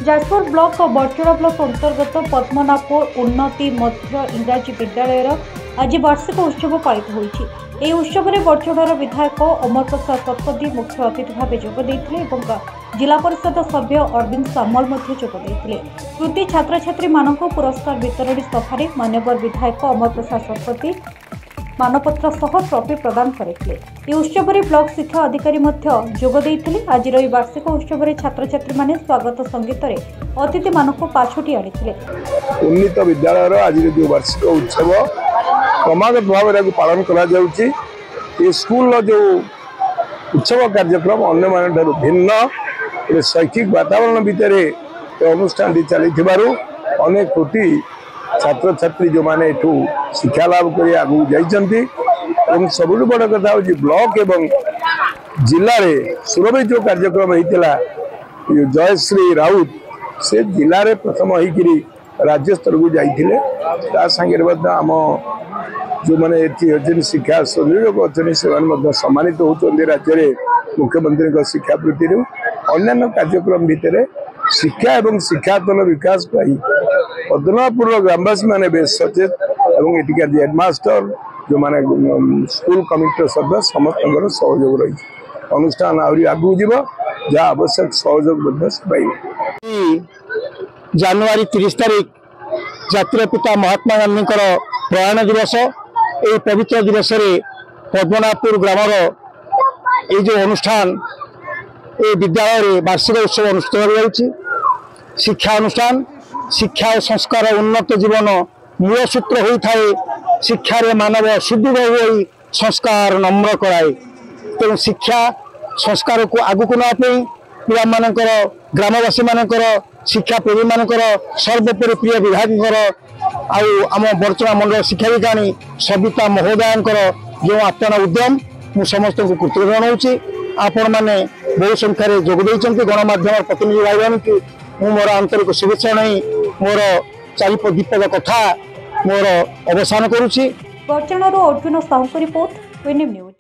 Jajpur block और बड़चुरा block अंतर्गत पद्मनाभपुर उन्नति मध्य इंग्राजी विद्यालय आज वार्षिक उत्सव पालित होती। यह उत्सव में बड़चुरार विधायक अमर प्रसाद शतपथी मुख्य अतिथि भाव जोगदेइथिले जिला परिषद सभ्य अरविंद सामल जोगदेइथिले। कृति छात्र छात्री मानक पुरस्कार वितरण सभारे मान्यवर विधायक अमर प्रसाद शतपथी मानपत्र सह ट्रॉफी प्रदान करते। यह उत्सव में ब्लॉक शिक्षा अधिकारी जोगदेइथिले। आज वार्षिक उत्सव में छात्र छात्री माने स्वागत संगीत अतिथि मानक पाछोटी आनिथिले। उन्नीत विद्यालय आज जो वार्षिक उत्सव क्रमागत भाव में पालन करा जाउची। ये स्कूल जो उत्सव कार्यक्रम अन्य मान भिन्न शैक्षिक वातावरण भितर अनुष्ठान चली अनेक कोटी छात्र छात्री जो माने शिक्षा लाभ कर आगू जाइछन्ति। सब बड़ कथा हूँ ब्लॉक एवं जिले में सुरभि जो कार्यक्रम होता जयश्री राउत से जिले में प्रथम होकर राज्य स्तर को जाइए। सांगे आम जो मैंने शिक्षा संयोजक अच्छे से सम्मानित होती राज्य में मुख्यमंत्री शिक्षा वृत्ति अन्य कार्यक्रम भितर शिक्षा एवं शिक्षातन विकास पद्मनाभपुर ग्रामवासी मैंने बेस सचेत और ये हेडमास्टर जो माने स्कूल कमिटी सभ्य समस्त सहयोग रही अनुष्ठान आहरी आगू जीव जहाँ आवश्यक सहयोग पाइबे। जनवरी 30 तारिख जातिर पिता महात्मा गांधी प्रयाण दिवस। ये पवित्र दिवस पद्मनाभपुर ग्रामर ये जो अनुष्ठान ये विद्यालय वार्षिक उत्सव अनुष्ठित हो शिक्षा अनुष्ठान शिक्षा और संस्कार उन्नत जीवन मूल सूत्र होता है। शिक्षा रे मानव सुदृढ़ हो संस्कार नम्र कराए। तेणु शिक्षा संस्कार को आगु को नापी पिला मानकर ग्रामवासी मानकर शिक्षा प्रेमी मानकर सर्वोपरि प्रिय विधायक आम बड़चुरा मंडल शिक्षाधिकारी सविता महोदयांकर जो आत्मा उद्यम मु समस्त को कृतज्ञ जनाऊँगी। आपण मैंने बहु संख्यार जोगदे गणमाध्यम प्रतिनिधि भाई बहन की मोर आंतरिक शुभेच्छा नहीं मोर चारिपद दीपद कथा मोर अवसान करुच्ची। बड़चुरार अर्जुन साहू रिपोर्ट न्यूज।